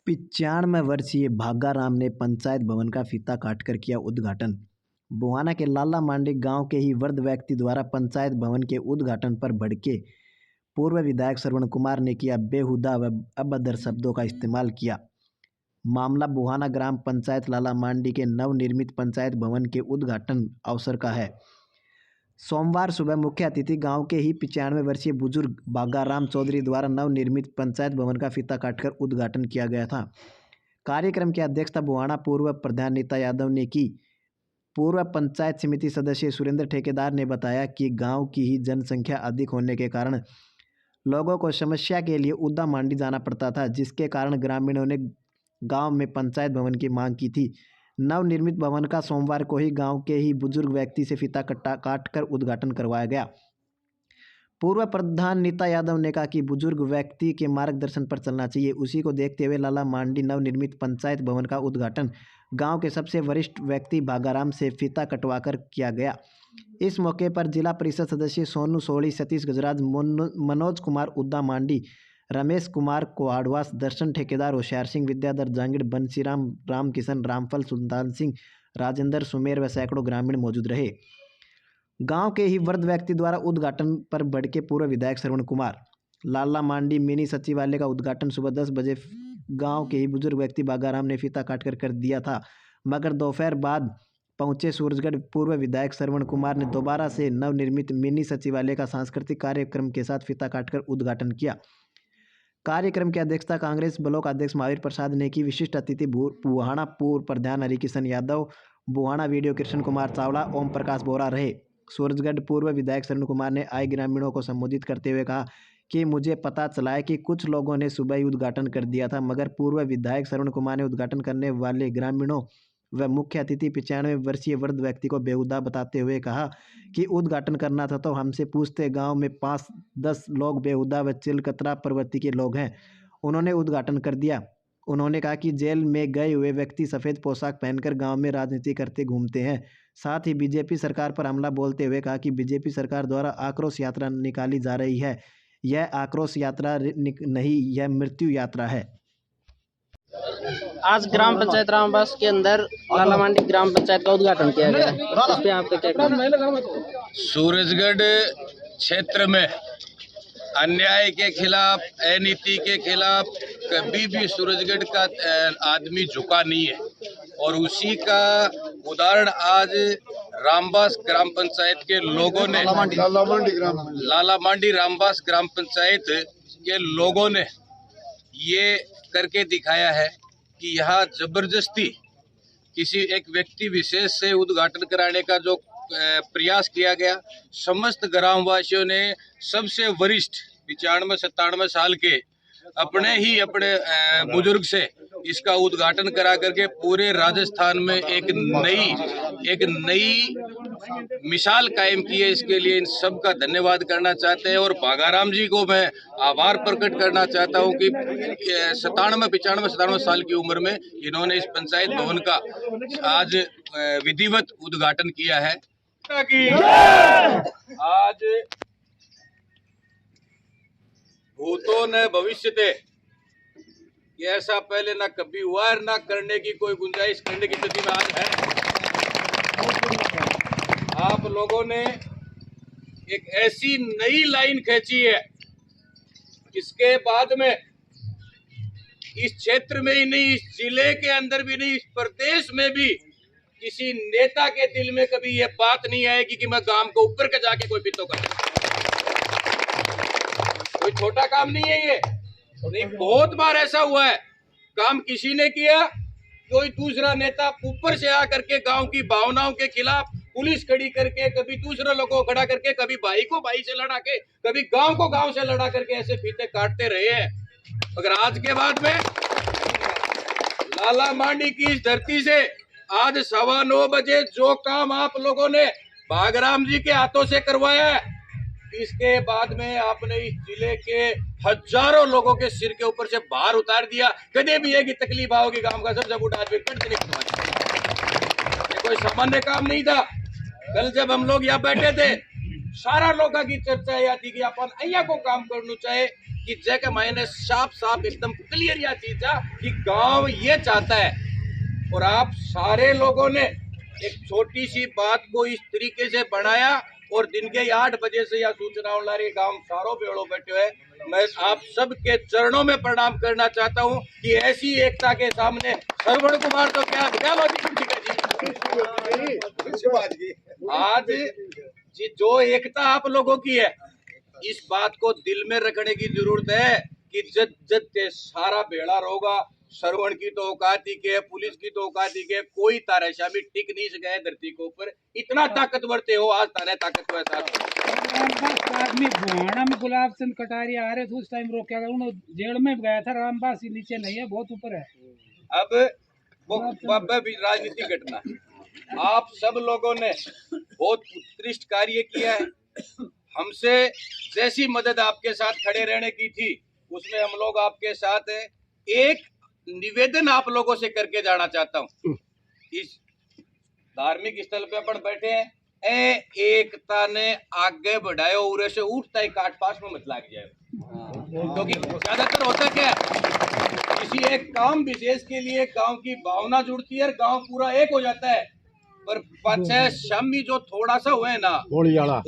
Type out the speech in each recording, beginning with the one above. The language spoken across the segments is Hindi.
95 वर्षीय भागाराम ने पंचायत भवन का फीता काटकर किया उद्घाटन। बुहाना के लाला मांडी गांव के ही वृद्ध व्यक्ति द्वारा पंचायत भवन के उद्घाटन पर भड़के पूर्व विधायक श्रवण कुमार ने किया बेहुदा व अभद्र शब्दों का इस्तेमाल किया। मामला बुहाना ग्राम पंचायत लाला मांडी के नवनिर्मित पंचायत भवन के उद्घाटन अवसर का है। सोमवार सुबह मुख्य अतिथि गांव के ही 95 वर्षीय बुजुर्ग भागाराम चौधरी द्वारा नवनिर्मित पंचायत भवन का फीता काटकर उद्घाटन किया गया था। कार्यक्रम की अध्यक्षता बुहाना पूर्व प्रधान नीता यादव ने की। पूर्व पंचायत समिति सदस्य सुरेंद्र ठेकेदार ने बताया कि गांव की ही जनसंख्या अधिक होने के कारण लोगों को समस्या के लिए उद्दा मांडी जाना पड़ता था, जिसके कारण ग्रामीणों ने गांव में पंचायत भवन की मांग की थी। नवनिर्मित भवन का सोमवार को ही गांव के ही बुजुर्ग व्यक्ति से फीता काटकर उद्घाटन करवाया गया। पूर्व प्रधान नीता यादव ने कहा कि बुजुर्ग व्यक्ति के मार्गदर्शन पर चलना चाहिए। उसी को देखते हुए लाला मांडी नवनिर्मित पंचायत भवन का उद्घाटन गांव के सबसे वरिष्ठ व्यक्ति भागाराम से फीता कटवाकर किया गया। इस मौके पर जिला परिषद सदस्य सोनू सोढ़ी, सतीश गजराज, मनोज कुमार उद्दा मांडी, रमेश कुमार कोहाड़वास, दर्शन ठेकेदार, होशियार सिंह, विद्याधर जांगिड़, बंसीराम, रामकिशन, रामफल, सुल्तान सिंह, राजेंद्र सुमेर व सैकड़ों ग्रामीण मौजूद रहे। गांव के ही वृद्ध व्यक्ति द्वारा उद्घाटन पर भड़के पूर्व विधायक श्रवण कुमार। लाला मांडी मिनी सचिवालय का उद्घाटन सुबह 10 बजे गांव के ही बुजुर्ग व्यक्ति भागाराम ने फीता काटकर कर दिया था, मगर दोपहर बाद पहुंचे सूरजगढ़ पूर्व विधायक श्रवण कुमार ने दोबारा से नवनिर्मित मिनी सचिवालय का सांस्कृतिक कार्यक्रम के साथ फीता काटकर उद्घाटन किया। कार्यक्रम की अध्यक्षता कांग्रेस ब्लॉक अध्यक्ष महावीर प्रसाद ने की। विशिष्ट अतिथि बुहाना पूर्व प्रधान हरिकिशन यादव, बुहाना वीडियो कृष्ण कुमार चावला, ओम प्रकाश बोरा रहे। सूरजगढ़ पूर्व विधायक श्रवण कुमार ने आए ग्रामीणों को संबोधित करते हुए कहा कि मुझे पता चला है कि कुछ लोगों ने सुबह ही उद्घाटन कर दिया था, मगर पूर्व विधायक श्रवण कुमार ने उद्घाटन करने वाले ग्रामीणों व मुख्य अतिथि 95 वर्षीय वृद्ध व्यक्ति को बेहुदा बताते हुए कहा कि उद्घाटन करना था तो हमसे पूछते। गांव में 5-10 लोग बेहुदा व चिलकतरा प्रवृत्ति के लोग हैं, उन्होंने उद्घाटन कर दिया। उन्होंने कहा कि जेल में गए हुए व्यक्ति सफ़ेद पोशाक पहनकर गांव में राजनीति करते घूमते हैं। साथ ही बीजेपी सरकार पर हमला बोलते हुए कहा कि बीजेपी सरकार द्वारा आक्रोश यात्रा निकाली जा रही है। यह आक्रोश यात्रा नहीं, यह मृत्यु यात्रा है। आज ग्राम पंचायत रामबास के अंदर लाला मांडी ग्राम पंचायत का उद्घाटन किया गया है, इस पे आपका क्या कहना है? सूरजगढ़ क्षेत्र में अन्याय के खिलाफ, अनीति के खिलाफ कभी भी सूरजगढ़ का आदमी झुका नहीं है, और उसी का उदाहरण आज रामबास ग्राम पंचायत के लोगों ने, लाला मांडी रामबास ग्राम पंचायत के लोगों ने ये करके दिखाया है कि यहाँ जबरदस्ती किसी एक व्यक्ति विशेष से उद्घाटन कराने का जो प्रयास किया गया, समस्त ग्रामवासियों ने सबसे वरिष्ठ 95-97 साल के अपने बुजुर्ग से इसका उद्घाटन करा करके पूरे राजस्थान में एक नई मिसाल कायम की है। इसके लिए इन सब का धन्यवाद करना चाहते हैं, और भागाराम जी को मैं आभार प्रकट करना चाहता हूं कि 95-97 साल की उम्र में इन्होंने इस पंचायत भवन का आज विधिवत उद्घाटन किया है। आज भूतों ने भविष्य थे, ये ऐसा पहले ना कभी हुआ है, ना करने की कोई गुंजाइश करने की स्थिति में आज है। आप लोगों ने एक ऐसी नई लाइन खींची है, इसके बाद में इस क्षेत्र में ही नहीं, इस जिले के अंदर भी नहीं, इस प्रदेश में भी किसी नेता के दिल में कभी ये बात नहीं आएगी कि मैं गांव को ऊपर के जाके कोई पितो कर, कोई छोटा काम नहीं है ये। नहीं, बहुत बार ऐसा हुआ है, काम किसी ने किया, कोई दूसरा नेता ऊपर से आकर के गांव की भावनाओं के खिलाफ पुलिस खड़ी करके, कभी दूसरे लोगों को खड़ा करके, कभी भाई को भाई से लड़ा के, कभी गांव को गांव से लड़ा करके ऐसे फीते काटते रहे हैं। मगर आज के बाद में लाला मांडी की इस धरती से आज 9:15 बजे जो काम आप लोगों ने भागराम जी के हाथों से करवाया है, इसके बाद में आपने इस जिले के हजारों लोगों के सिर के ऊपर से भार उतार दिया। कभी भी ये की तकलीफ आओगी, गांव का सबसे बड़ा आदमी ये कोई सामान्य काम नहीं था। कल जब हम लोग यहाँ बैठे थे, सारा लोगों की चर्चा यह थी कि अपन अहिया को काम करना चाहे, कि जगह मैंने साफ साफ एकदम क्लियर यह चीज था कि गांव ये चाहता है, और आप सारे लोगों ने एक छोटी सी बात को इस तरीके से बढ़ाया, और दिन के 8 बजे से यह सूचना ला रही गांव सारों बेड़ो बैठे हुए। मैं आप सबके चरणों में प्रणाम करना चाहता हूं कि ऐसी एकता के सामने श्रवण कुमार तो क्या जी। आज जी जो एकता आप लोगों की है, इस बात को दिल में रखने की जरूरत है कि जब जब के सारा बेड़ा रोगा, श्रवण की तो औकात ही के, पुलिस की तो औकात ही के, कोई तारेशा भी टिक नहीं सके धरती के ऊपर। इतना ताकतवर थे हो, आज तारे ताकतवर आदमी बुहाना में गुलाब चंद कटारिया आ रहे थे, उस टाइम रोक गया, जेल में गया था। रामबास नीचे नहीं है, बहुत ऊपर है। अब वो राजनीतिक घटना, आप सब लोगों ने बहुत उत्कृष्ट कार्य किया है। हमसे जैसी मदद आपके साथ खड़े रहने की थी, उसमें हम लोग आपके साथ हैं। एक निवेदन आप लोगों से करके जाना चाहता हूं। इस धार्मिक स्थल पे अपन बैठे हैं, एकता ने आगे बढ़ायो, उरे से उठता ही काट पास में मत लग जाए, क्योंकि ज्यादातर होता क्या है, किसी एक काम विशेष के लिए गांव की भावना जुड़ती है और गांव पूरा एक हो जाता है, पर पाछे शामी जो थोड़ा सा हुए ना,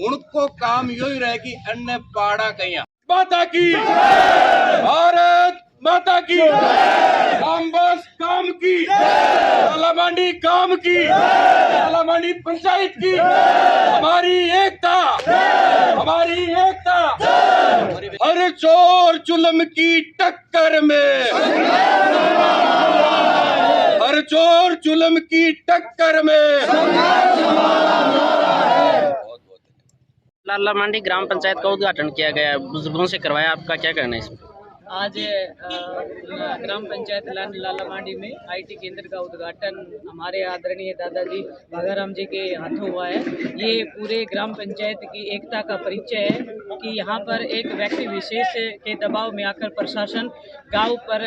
उनको काम यो ही रहे कि अन्य पाड़ा कहिया। माता की भारत माता की, रामबास काम की, लालामांडी काम की, लालामांडी पंचायत की, हमारी एकता, हमारी एकता हर चोर जुल्म की टक्कर में, हर चोर जुल्म की टक्कर में। लालामांडी ग्राम पंचायत का उद्घाटन किया गया, बुजुर्गों से करवाया, आपका क्या कहना है इसमें? आज ग्राम पंचायत लालामांडी में आईटी केंद्र का उद्घाटन हमारे आदरणीय दादाजी भागाराम जी के हाथों हुआ है। ये पूरे ग्राम पंचायत की एकता का परिचय है कि यहाँ पर एक व्यक्ति विशेष के दबाव में आकर प्रशासन गांव पर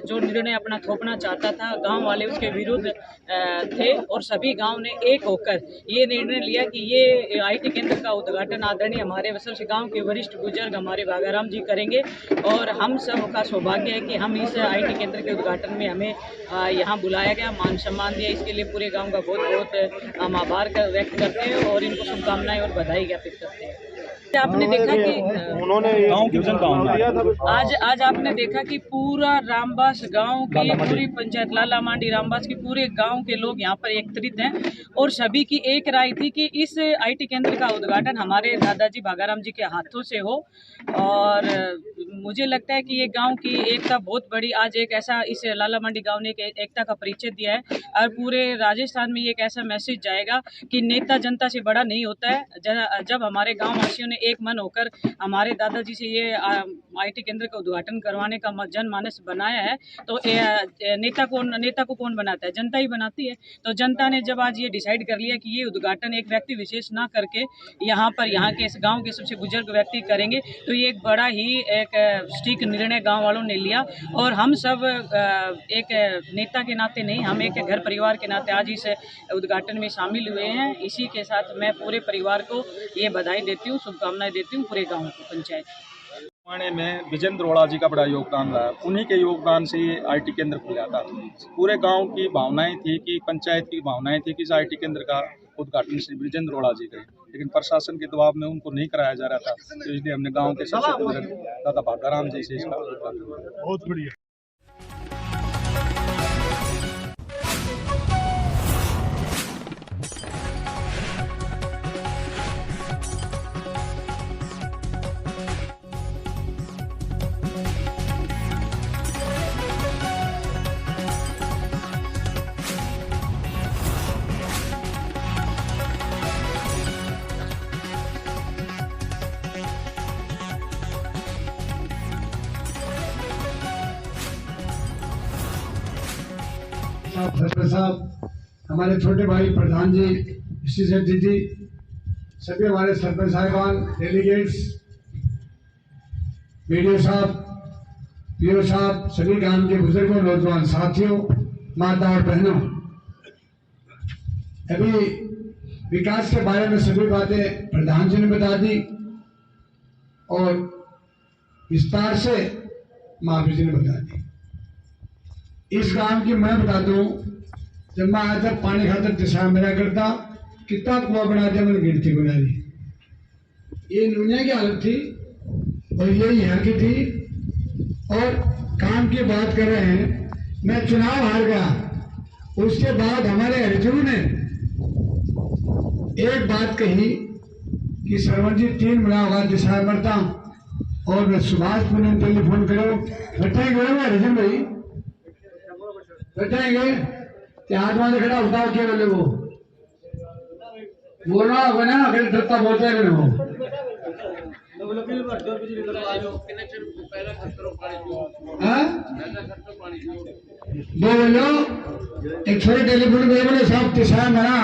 जो निर्णय अपना थोपना चाहता था, गांव वाले उसके विरुद्ध थे, और सभी गांव ने एक होकर ये निर्णय लिया कि ये आईटी केंद्र का उद्घाटन आदरणीय हमारे वसलसी गाँव के वरिष्ठ बुजुर्ग हमारे भागाराम जी करेंगे। और हम सब का सौभाग्य है कि हम इस आईटी केंद्र के उद्घाटन में हमें यहाँ बुलाया गया, मान सम्मान दिया। इसके लिए पूरे गांव का बहुत बहुत हम आभार व्यक्त करते हैं और इनको शुभकामनाएं और बधाई ज्ञापित करते हैं। आपने देखा कि आज आपने देखा कि पूरा रामबास गांव की पूरी पंचायत लालामांडी रामबास की पूरे गांव के लोग यहाँ पर एकत्रित हैं, और सभी की एक राय थी कि इस आईटी केंद्र का उद्घाटन हमारे दादाजी भागाराम जी के हाथों से हो। और मुझे लगता है कि ये गांव की एकता बहुत बड़ी, आज एक ऐसा इस लालामांडी गांव ने एक एकता का परिचय दिया है, और पूरे राजस्थान में ये एक ऐसा मैसेज जाएगा कि नेता जनता से बड़ा नहीं होता है। जब हमारे गाँव वासियों ने एक मन होकर हमारे दादाजी से ये आईटी केंद्र का उद्घाटन करवाने का जनमानस बनाया है, तो नेता को कौन बनाता है? जनता ही बनाती है। तो जनता ने जब आज ये डिसाइड कर लिया कि ये उद्घाटन एक व्यक्ति विशेष ना करके यहाँ के इस गांव के सबसे बुजुर्ग व्यक्ति करेंगे, तो ये एक बड़ा ही एक सटीक निर्णय गांव वालों ने लिया। और हम सब एक नेता के नाते नहीं, हम एक घर परिवार के नाते आज इस उद्घाटन में शामिल हुए हैं। इसी के साथ मैं पूरे परिवार को ये बधाई देती हूँ, शुभकामनाएं देती हूँ पूरे गाँव को, पंचायत में विजेंद्र रोड़ा जी का बड़ा योगदान रहा। उन्हीं के योगदान से ये आईटी केंद्र खुला था। पूरे गांव की भावनाएं थी कि पंचायत की भावनाएं थी कि इस आईटी केंद्र का उद्घाटन श्री विजेंद्र रोड़ा जी करें, लेकिन प्रशासन के दबाव में उनको नहीं कराया जा रहा था, तो इसलिए हमने गांव के सबसे बुजुर्ग दादा भागाराम जी से इसका उद्घाटन किया। बहुत बढ़िया। सरपंच साहब, हमारे छोटे भाई प्रधान जी, श्री सेठी जी, सभी हमारे सरपंच साहिबान, डेलीगेट्स, वीडियो साहब, पीओ साहब, सभी गांव के बुजुर्गों, नौजवान साथियों, माता और बहनों, अभी विकास के बारे में सभी बातें प्रधान जी ने बता दी, और विस्तार से महावीर जी ने बता दी। इस गांव की मैं बता दूं, जब मैं आया था पानी खातर दिशा मेरा करता, कितना कुआ बना दिया मैंने, गिनती बना दी। ये दुनिया की हालत थी और ये यहाँ की थी। और काम की बात कर रहे हैं, मैं चुनाव हार गया, उसके बाद हमारे अर्जुन ने एक बात कही कि सरवन जी 3 महीना होगा दिशा मरता, और मैं सुभाष को टेलीफोन करो बैठेंगे ना अर्जुन भाई, बैठेंगे कि हाथ वाले खड़ा उठाओ, क्या बोले वो बोलना होगा ना, अगर डरता बोलते हैं वो बोलो एक छोटे टेलीफोन पे बोले साहब तिशा मरा,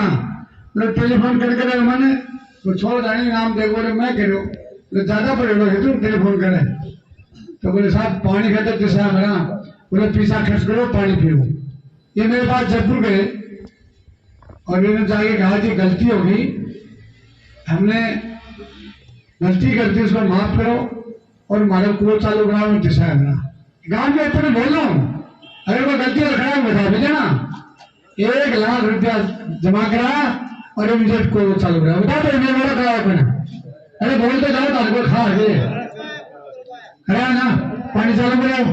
मतलब टेलीफोन करके मैंने वो छोड़ जाने नाम दे, बोले मैं करो ज्यादा पड़े लोग है, तुम टेलीफोन करे तो बोले साहब पानी खाता तिशा मरा, बोले पीछा खर्च करो पानी पियो। ये मेरे पास जयपुर गए और मैंने जाके कहा कि गलती होगी, हमने गलती करती, उसको माफ करो और हमारा कुआ चालू कराओ दिशा है। गांव में इतने बोल रहा हूँ, अगर कोई गलती और खराब बता भेजे ना, 1 लाख रुपया जमा करा और इमीडिएट को चालू करा, बता तो मेरा करा अपना, अरे बोलते जाओ तो खा करा ना, पानी चालू कराओ।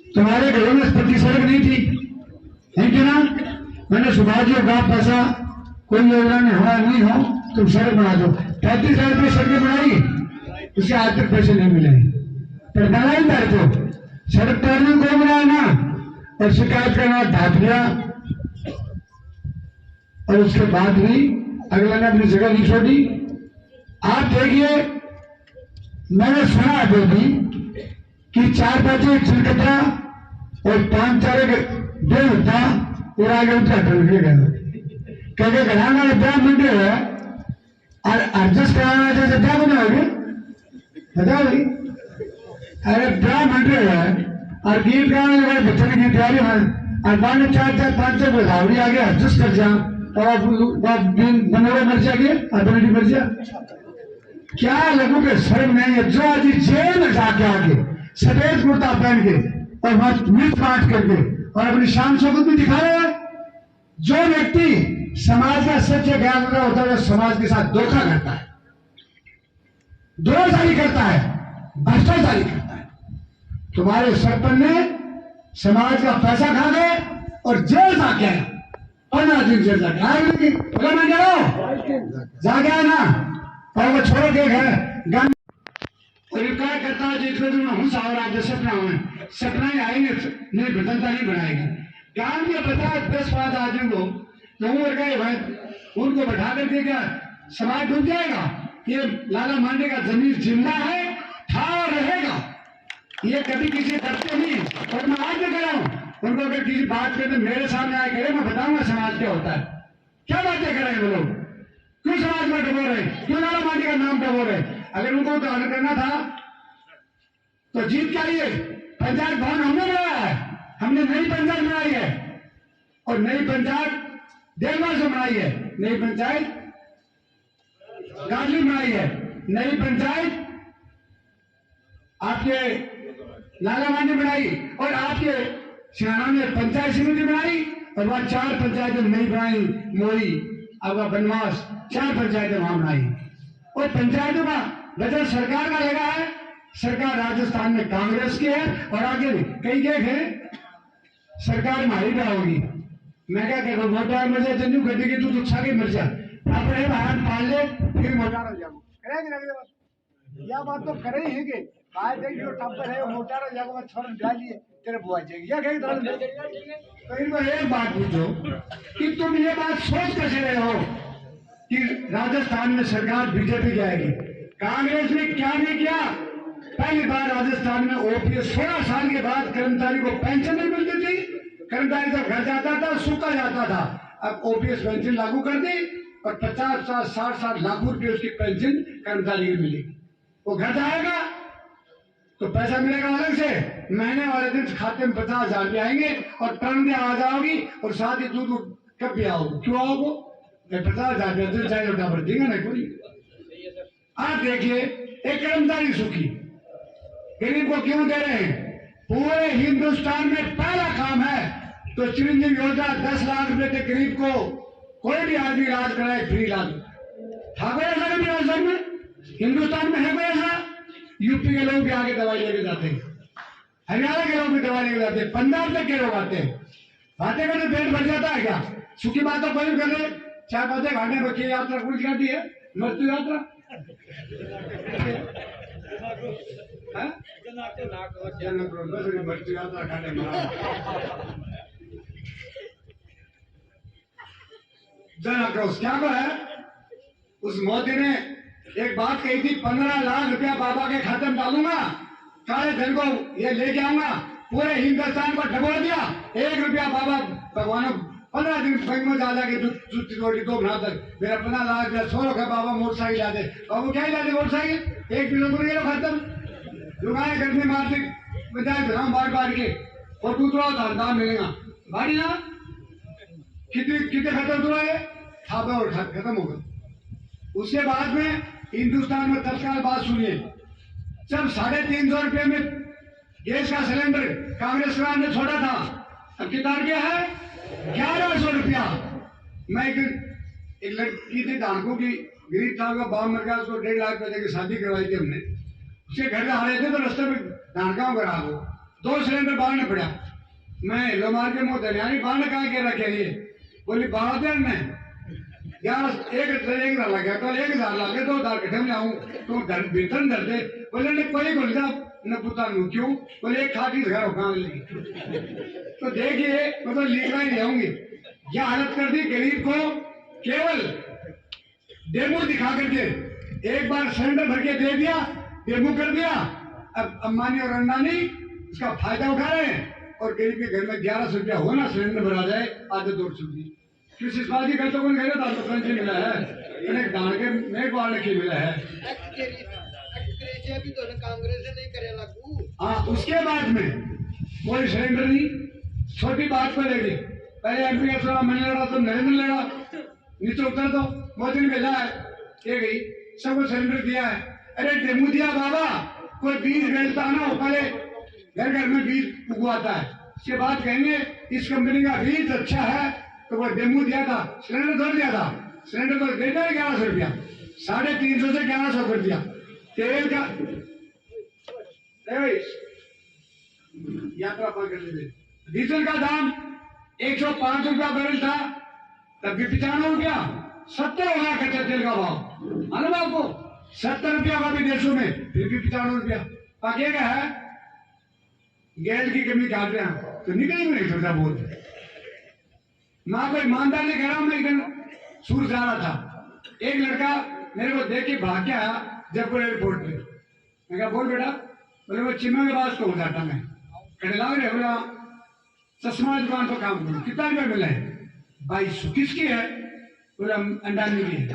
तुम्हारे घरों में पट्टी सड़क नहीं थी, है कि ना, मैंने सुभाष जी का पैसा कोई योजना में हुआ नहीं हो, तुम सड़क बना दो, 35,000 रुपये सड़कें बनाई, उसके आज तक पैसे नहीं मिले, पर बनाई था तो सड़क तैरने को बनाया ना, और शिकायत करना ढाक दिया, और उसके बाद भी अगला ने अपनी जगह नहीं छोड़ी। आप देखिए, मैंने सुना अभी भी कि 4 बजे चिलकता और 5-4 दे होता और आगे उद्घाटन किया गया, क्योंकि घराना रुपया मिल रहा है और एडजस्ट कराना जैसे क्या बनाओगे बताओ भाई, अरे क्या मिल रहा है और गीत गाने वाले बच्चों की तैयारी है और 4-5 बधावरी आगे एडजस्ट कर जा और आप बनोरे मर जाएंगे और बनोरी मर जा, क्या लोगों के शर्म नहीं है जो आज जेल में जाके आके सफेद कुर्ता पहन के और मिर्च बांट करके और अपनी शान शौकत भी दिखा रहे हैं। जो व्यक्ति समाज का सच्चे ज्ञान होता है, समाज के साथ धोखा करता है, धोखाधड़ी करता है, भ्रष्टाचारी करता है। तुम्हारे सरपंच ने समाज का पैसा खा गए और जेल जाके आए, 15 दिन जेल जाके आए, बोला मैं जाके आया ना, और वो छोड़ के गए और ये क्या करता है जिसमें तुम हूँ सावरा जो सपना हुए सपना ही आएंगे, नहीं बदलता नहीं बनाएगा। गांव में बता 10-5 आदमी को उम्र गए भाई, उनको बैठा करके क्या समाज डूब जाएगा? ये लाला मांडे का जमीन जिंदा है, था रहेगा, ये कभी किसी करते नहीं। और मैं आज भी कह रहा हूँ, उनको अगर किसी बात करते मेरे सामने आए करे, मैं बताऊंगा समाज क्या होता है, क्या बातें कर रहे हैं वो लोग, क्यों समाज में डबो रहे, क्यों लाला मांडे का नाम डबो रहे। अगर उनको तो हल करना था तो जीत के आइए, पंचायत भवन हमने बनाया है, हमने नई पंचायत बनाई है और नई पंचायत 1.5 वर्ष बनाई है, नई पंचायत गांधी बनाई है, नई पंचायत आपके लाला मांडी बनाई और आपके सियाना में पंचायत समिति बनाई और वहां 4 पंचायतें नई बनाई, मोरी आपका बनवास 4 पंचायतें वहां बनाई। और पंचायतों का बजट सरकार का लगा है, सरकार राजस्थान में कांग्रेस की है और आगे भी कई के हैं, सरकार हमारी क्या होगी। मैं क्या कह रहा हूँ, मोटा मर जाए जन्यू कर देगी, तू तो छा के मर जा, अपने बाहर पाल ले फिर मोटा रह जाओ, करेंगे ना यह बात तो करे ही है कि आज देख जो टप्पर है वो मोटा रह जाएगा, मैं छोड़ डालिए तेरे बुआ जाएगी या कहीं तो इनको एक बात पूछो कि तुम ये बात सोच कैसे रहे हो कि राजस्थान में सरकार बीजेपी की आएगी। कांग्रेस ने क्या नहीं किया, पहली बार राजस्थान में ओपीएस 16 साल के बाद कर्मचारी को पेंशन नहीं मिलती थी, कर्मचारी जब घर जाता था सूखा जाता था, अब ओपीएस पेंशन लागू कर दी और 50-60 लाख रुपए उसकी पेंशन कर्मचारी की मिलेगी। वो घर जाएगा तो पैसा मिलेगा अलग से, महीने वाले दिन खाते में 50,000 रुपये आएंगे और टर्न में आ जाओगी और साथ ही दूध कब भी आओगे, क्यों आओगे 50,000 रुपये चाहे लोटा भर देंगे ना कोई। आप देखिए एक कर्मचारी सुखी, गरीब को क्यों दे रहे हैं? पूरे हिंदुस्तान में पहला काम है तो चिरंजीवी योजना 10 लाख रुपए के गरीब को कोई भी आदमी इलाज कराए फ्री इलाज। था कोई ऐसा कभी राजस्थान में? हिंदुस्तान में है कोई ऐसा? यूपी के लोग भी आगे दवाई लेके जाते हैं, हरियाणा के लोग भी दवाई लेके जाते हैं, पंजाब तक के लोग आते हैं। बातें करने पेट भर जाता है क्या? सुखी बात तो कोई कर ले, 4-5 घंटे बच्चे यात्रा पूरी करती है, मृत्यु यात्रा मृत्यु यात्रा खाने जन आक्रोश क्या को है? उस मोदी ने एक बात कही थी, 15 लाख रुपया बाबा के खाते में डालूंगा, काले धन को ये लेके आऊंगा, पूरे हिंदुस्तान को डबोल दिया। 1 रुपया बाबा भगवान 15 दिन बैंक में जा जाके रोटी 2 महीना तक मेरा 15 लाख रुपया 100 रखा बाबा मोटरसाइकिल ला दे। बाबू क्या ला दे मोटरसाइकिल? 1 किलो को ये खत्म दुकान गर्मी मारते बजाय धराम बार के और दूसरा दाम मिलेगा भारी ना कितने खत्म हुआ है थापा और खत्म होगा। उसके बाद में हिंदुस्तान में तत्काल बात सुनिए, जब 350 रुपये में गैस का सिलेंडर कांग्रेस सरकार ने छोड़ा था, अब कितना रुपया है? 1100 रुपया। मैं एक लड़की थी धानकों की, गरीब था, बाप मर गया, उसको 1.5 लाख रुपए की शादी करवाई थी हमने। उसके घर आ रहे थे तो रास्ते में धानका करा वो 2 सिलेंडर बांधने पड़ा। मैं लो मार के मुंह दरियानी बांध कहा के रखे ये बोली बाहर में यार 1,000 लग गया, कल 1,000 लगे 2,000 कटे में आऊँ तो घर भीतर डर दे। बोले नहीं कोई बोल न पुता नू क्यों? बोले एक खाटी घर होगा लगी। तो देखिए मतलब लिखना ही जाऊंगी, यह हालत कर दी गरीब को। केवल डेमो दिखा करके एक बार सिलेंडर भर के दे दिया, डेमो कर दिया। अब अंबानी और अंडानी इसका फायदा उठा रहे हैं और गरीब के घर में 1100 रुपया होना सिलेंडर भरा जाए आधे 200 रुपये। किस बात की गलत को नहीं था तो मिला है दान के मेघ वाल के मिला है। हाँ उसके बाद में कोई सिलेंडर नहीं, छोटी बात को लेके पहले एमपी का चुनाव मैंने लड़ा तो नरेंद्र लड़ा, नीचे उतर दो मोदी ने भेजा है ये गई सबको सिलेंडर दिया है। अरे डेमो दिया बाबा, कोई बीज बेचता ना हो पहले घर घर में बीज उगवाता है, उसके बाद कहेंगे इस कंपनी का बीज अच्छा है तो वो डेमो दिया था, सिलेंडर धर दिया था, सिलेंडर तो देता है 1100 रुपया, 350 से 1100 कर दिया। तेल का यात्रा पर कर लेते, डीजल का दाम 105 रुपया बैरल था तब भी 95 रुपया, 70 हो गया कच्चे तेल का भाव है ना आपको, 70 रुपया का विदेशों में फिर भी 95 रुपया। बाकी क्या है गैस की कमी काट रहे हैं तो निकल ही नहीं सकता बोल। मैं कोई ईमानदार ने कह रहा हूं, मैं एक दिन सूर जा रहा था, एक लड़का मेरे को देख के भाग के आया जयपुर एयरपोर्ट पे। मैं कहा बोल बेटा, बोले मैं चिन्हों के पास तो हो जाता मैं कहने रहे बोला चश्मा दुकान पर काम करूँ, कितना रुपया मिला है? 2200। किसकी है? बोले अंडानी की है।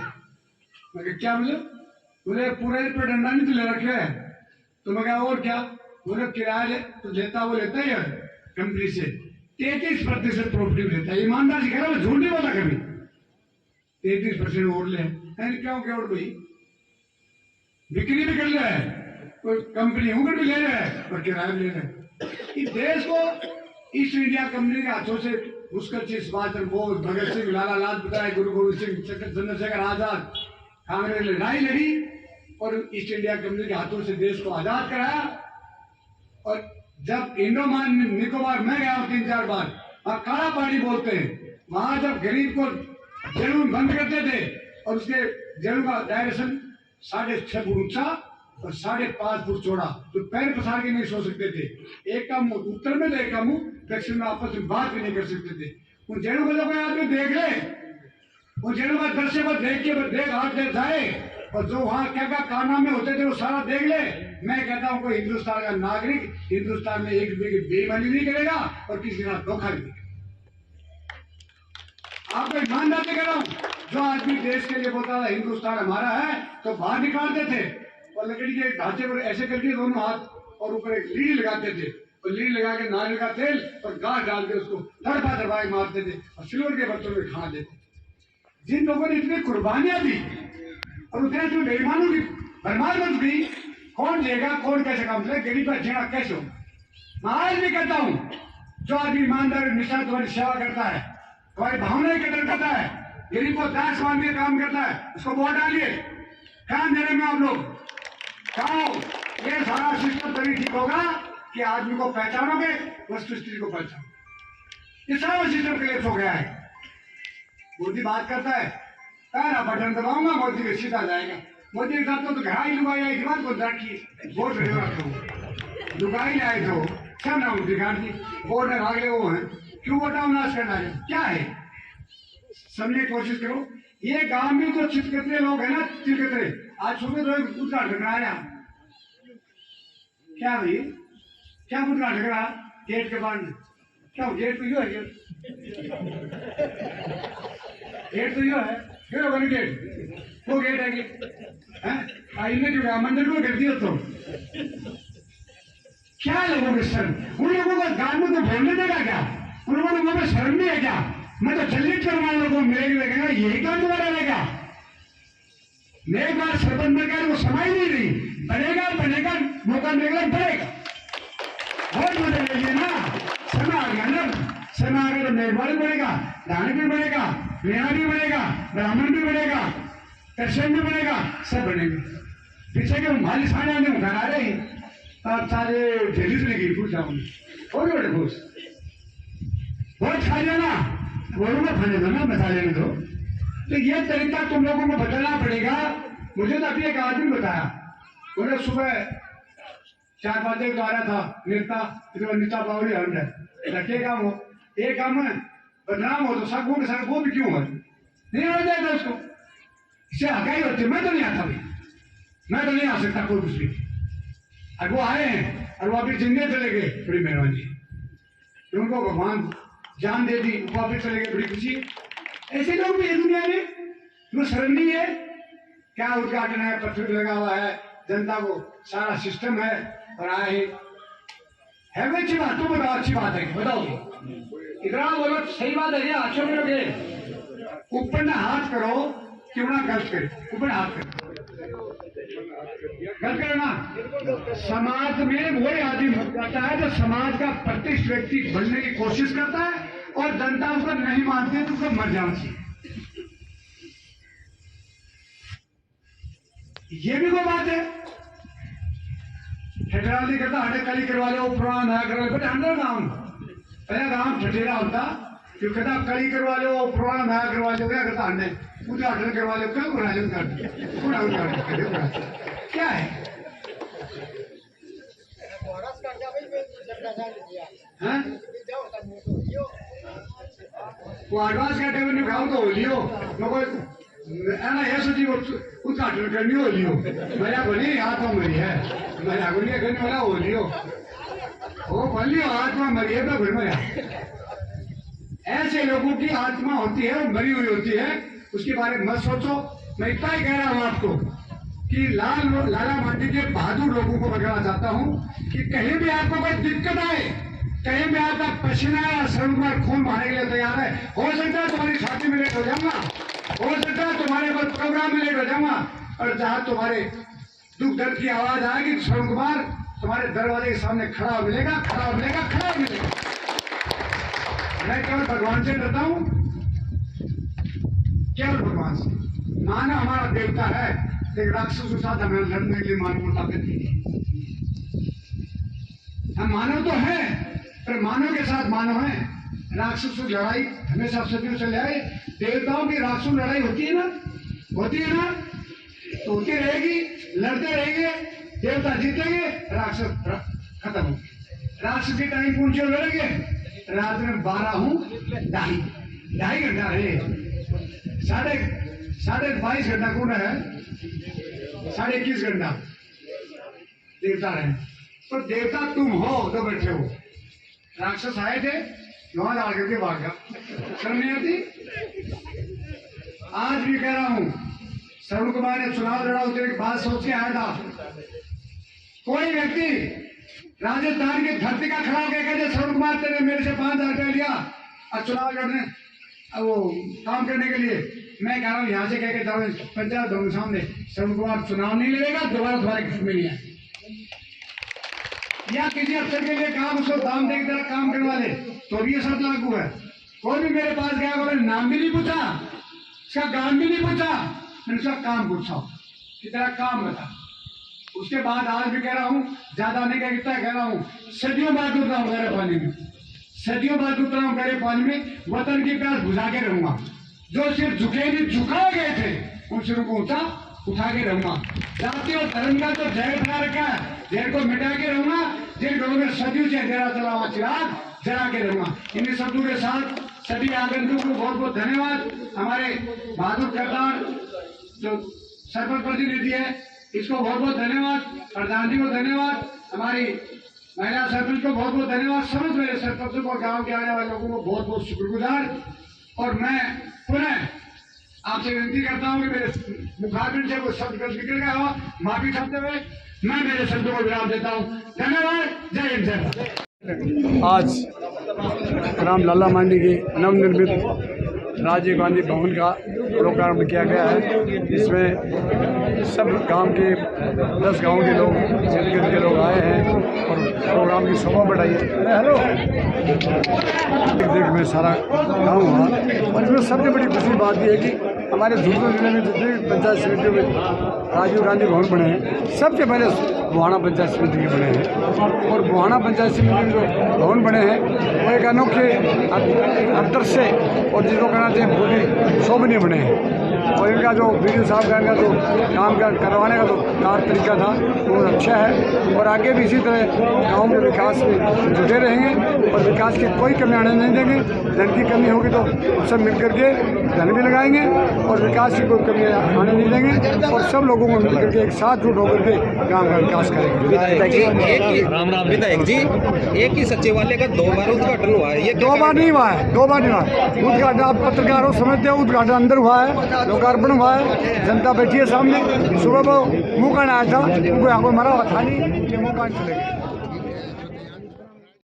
मैं कहा क्या मिले? बोले पूरे एयरपोर्ट अंडानी तो ले रखे है। तो मैं कहा और क्या? बोले किराया तो लेता वो लेता ही है कंपनी से 33% प्रॉफिट लेता है। ईमानदार से कह रहा मैं झूठ नहीं बोला कभी, 33% और ले क्यों क्या और भाई बिक्री भी कर ले है, कोई कंपनी ऊपर भी ले रहा है और किराया भी ले रहा है। इस देश को ईस्ट इंडिया कंपनी के हाथों से मुश्किल से सुभाष चंद्र बोस, भगत सिंह, लाला लाजपत राय, गुरु गोविंद सिंह, चंद्रशेखर आजाद, कांग्रेस ने लड़ाई लड़ी और ईस्ट इंडिया कंपनी के हाथों से देश को आजाद कराया। और जब इंडोमान निकोबार में गया 3-4 बार, वहां काला पानी बोलते हैं, वहां जब गरीब को जेल में बंद करते थे और उसके जेल का डायरेक्शन 6.5 फुट ऊंचा और 5.5 फुट चौड़ा, तो पैर पसार के नहीं सो सकते थे। एक का मुंह उत्तर में तो एक का मुंह दक्षिण में, आपस में बात भी नहीं कर सकते थे। उन जेलों को जब कोई आदमी देख ले, उन जेलों का दृश्य को देख के देख हाथ दे जाए और जो वहां क्या क्या कारनामे होते थे वो सारा देख ले। मैं कहता हूं कोई हिंदुस्तान का नागरिक हिंदुस्तान में 1 रुपये की बेईमानी नहीं करेगा और किसी का धोखा नहीं करेगा। आपको ईमानदार से कह रहा हूं, जो आदमी देश के लिए बोलता था हिंदुस्तान हमारा है तो बाहर निकालते थे और लकड़ी के ढांचे पर ऐसे करके दोनों हाथ और ऊपर एक लीड लगाते थे और लीड लगा के नारियल का तेल और गांठ डाल के उसको तड़पा तड़पा के मारते थे और सिल्वर के बर्तनों में खाना देते थे। जिन लोगों ने इतनी कुर्बानियां दी और उतने जो बेईमानों की भरमार बच गई, कौन लेगा, कौन कैसे काम चले, गरीब का जीना कैसे हो। मैं आज भी कहता हूँ, जो आदमी ईमानदार निष्ठा तुम्हारी सेवा करता है, तुम्हारी भावनाएं कदर करता है, गरीब को दास मान के काम करता है, उसको वोट डालिए। काम देने में आप लोग कहा, ये सारा सिस्टम तभी ठीक होगा कि आदमी को पहचानोगे, वस्तु स्थिति को पहचानो। ये सारा सिस्टम क्लियर हो गया है। मोदी बात करता है, पहला बटन दबाऊंगा मोदी के सीधा जाएगा। मोदी के साथ तो घाई लुगाई आई थी, बात को रखी वोट लुगाई आए तो क्या नाम दिखार दी वोट भागले वो है, क्यों वोटा नाश करना है, क्या है समझने की कोशिश करो। ये गांव में जो चितकतरे लोग है ना, चितकतरे, आज सुबह तो उद्घाटन कराया। क्या भाई, क्या उद्घाटन करा गेट के बाद, क्या गेट तो यो है, गेट तो यो है, क्यों बनी गेट, वो गेट है कि इनने जो मंदिर को कर दिया तो क्या लोगों के शर्म, उन लोगों को गांव में तो बोलने देगा क्या, उन लोगों को शर्म नहीं है क्या। मैं तो जल्दी करवा लोगों को मिलेगी, लगेगा यही काम दोबारा रहेगा। नए बार सरपंच में क्या वो समाई नहीं रही, बनेगा बनेगा, मौका मिलेगा बढ़ेगा, बहुत मदद लीजिए ना। समय आ गया ना, समय आ गया तो मेहरबानी बढ़ेगा, दान भी बढ़ेगा, लेना भी बढ़ेगा, ब्राह्मण भी बढ़ेगा, कृष्ण भी बढ़ेगा, सब बनेगा। पीछे के माली साने आने घर आ रहे अब सारे जेली से लेके खुश जाऊंगे और बड़े खुश, बहुत खा जाना बोलूंगा, खाने दो ना, बता लेने दो। तो ये तरीका तुम लोगों को बदलना पड़ेगा। मुझे तो अभी एक आदमी बताया, उन्हें सुबह 4 बजे तो आ रहा था नेता, नीता बावली हंड रखे काम हो, एक काम है बदनाम हो तो सकूं के साथ वो भी क्यों है, नहीं हो जाएगा उसको, इसे हकाई होती। मैं तो नहीं आता भाई, मैं तो नहीं आ सकता कोई कुछ भी। अब वो आए हैं और वो अभी जिंदे चले गए, बड़ी मेहरबानी, उनको भगवान जान दे दी, वापिस चले गए, बड़ी खुशी। ऐसे लोग भी है दुनिया में, तुम्हें शर्म नहीं है क्या। उद्घाटन है, पत्थर लगा हुआ है, जनता को सारा सिस्टम है और आए है कोई अच्छी बात, तो बताओ अच्छी बात है, बताओगे इतना बोलो सही बात है, अच्छे बोलोगे। ऊपर ना हाथ करो, क्यों ना गलत करे, ऊपर हाथ करो, गलत करो ना। समाज में वही आदमी जाता है जो समाज का प्रतिष्ठित व्यक्ति बनने की कोशिश करता है और जनता उसको नहीं मानती है तो उसको मर जाना चाहिए। ये भी कोई बात है, ठठेरा नहीं करता, हटे कली करवा लो, पुराना नया करवा लो, हंडर गाँव पहले गाँव ठठेरा होता, जो कहता कली करवा लो, पुराना नया करवा लो, क्या करता हंडे उद्घाटन करवा लो, क्या करा लो उद्घाटन, क्या है वो एडवांस का टेबल निकाल तो हो लियो, ऐना है सोची उद्घाटन करनी हो लियो, मेरा बनी आत्मा मरी है, मेरा गुनिया करने वाला हो लियो, वो बनी आत्मा मरी है तो फिर मरा। ऐसे लोगों की आत्मा होती है, मरी हुई होती है, उसके बारे में मत सोचो। मैं इतना ही कह रहा हूं आपको कि लाला मांडी के बहादुर लोगों को बताना चाहता हूं कि कहीं भी आपको कोई दिक्कत आए, कहीं भी आपका पसीना या शरीर में खून बहाने के लिए तैयार है, हो सकता है तुम्हारी शादी में लेट हो जाऊंगा, हो सकता है तुम्हारे प्रोग्राम में लेट हो जाऊंगा, और जहां तुम्हारे दुख दर्द की आवाज आएगी श्रवण कुमार तुम्हारे दरवाजे के सामने खड़ा मिलेगा, खड़ा मिलेगा, खड़ा मिलेगा। मैं केवल भगवान से डरता हूं, केवल भगवान से। मानव हमारा देवता है, लेकिन राक्षस के साथ हमें लड़ने के लिए मानव ताकत नहीं है। हम मानव तो है, पर मानव के साथ मानव है। राक्षस की लड़ाई हमेशा सदियों से लड़ाई, देवताओं की राक्षस लड़ाई होती है ना, होती है ना, तो होती रहेगी, लड़ते रहेंगे, देवता जीतेंगे, राक्षस खत्म होंगे। राक्षस के टाइम पूछे लड़ेंगे, रात में 12 हूं ढाई घंटा है, साढ़े 22 घंटा कौन है, 21.5 घंटा देवता है। तो देवता तुम हो तो बैठे हो, राक्षस आए थे वहां डाल करके भाग गया, शर्म नहीं आती। आज भी कह रहा हूं, श्रवण कुमार ने चुनाव लड़ा, उसे एक बात सोच के आया था, कोई व्यक्ति राजस्थान की धरती का खड़ा होकर कहते श्रवण कुमार तेरे मेरे से 5,000 रुपया लिया और चुनाव लड़ने वो काम करने के लिए, मैं कह रहा हूँ यहाँ से कह के जाओ पंचायत भवन सामने, श्रवण कुमार चुनाव नहीं लड़ेगा, दोबारा तुम्हारे घर में नहीं है। या किसी अफसर के लिए काम, उसको दाम दे की तरह काम करवा ले, तो ये सब लागू है। कोई भी मेरे पास गया, मैंने नाम भी नहीं पूछा, उसका काम भी नहीं पूछा, मैंने उसका काम पूछा कि तेरा काम बता। उसके बाद आज भी कह रहा हूँ, ज्यादा नहीं कह कितना कह रहा हूँ, सदियों बाद उतरा हूँ गहरे पानी में, सदियों बाद उतरा हूँ गहरे पानी में, वतन की प्यास बुझा के रहूंगा। जो सिर्फ झुके नहीं झुकाए गए थे, उन सिरों को ऊंचा उठा के रहूंगा। जाति और धर्म का तो जहर फैला रखा है, जहर को मिटा के रहूंगा। जिन घरों में सदियों से अंधेरा चला हुआ चिराग जला के रहूंगा। इन्हीं शब्दों के साथ सभी आगंतुकों को बहुत बहुत धन्यवाद। हमारे बहादुर करतार जो सरपंच प्रतिनिधि है, इसको बहुत बहुत धन्यवाद। प्रधान जी को धन्यवाद। हमारी महिला सरपंच को बहुत बहुत धन्यवाद। समझ मेरे सरपंचों को, गाँव के आने वाले लोगों को बहुत बहुत शुक्रगुजार। और मैं पुनः आपसे विनती करता हूँ कि मेरे मुखारबिन से कोई शब्द गलत निकल गया हो, माफी चाहते हुए मैं मेरे शब्दों को विराम देता हूँ। धन्यवाद। जय हिंद, जय भारत। आज ग्राम लाला मांडी के नवनिर्मित राजीव गांधी भवन का प्रोग्राम किया गया है। इसमें सब गांव के 10 गांव के लोग, छत्तीसगढ़ के लोग आए हैं और प्रोग्राम की शोभा बढ़ाई है। हेलो देख में सारा गांव हुआ और इसमें सबसे बड़ी खुशी बात यह है कि हमारे जोधपुर जिले में जितने पंचायत समितियों में राजीव गांधी भवन बने हैं, सबसे पहले बुहाना पंचायत समिति के बने हैं। और बुहाना पंचायत समिति में जो भवन बने हैं वो एक अनोखे अंतर से और जिसको कहना चाहिए पूरी शोभनीय बने हैं। और इनका जो वीडियो साहब का इनका जो काम करवाने का जो कार तरीका था वो अच्छा है। और आगे भी इसी तरह गाँव के विकास में जुटे रहेंगे और विकास की कोई कमी आने नहीं देंगे। धन की कमी होगी तो सब मिल करके धन भी लगाएंगे और विकास की कोई कमी आने नहीं देंगे और सब लोगों को मिल करके एक साथ जुट होकर के गाँव का विकास करेंगे। राम राम विधायक जी, एक ही सचिवालय का 2 बार उद्घाटन हुआ है। ये 2 बार नहीं हुआ है, 2 बार नहीं हुआ है। उद्घाटन आप पत्रकारों समझते हो, उद्घाटन अंदर हुआ है, लोकार्पण हुआ है, जनता बैठी है सामने। सुबह वो मुँह करने आया था, उनको यहाँ कोई मरा हुआ था नहीं, मुँह कान चले गए।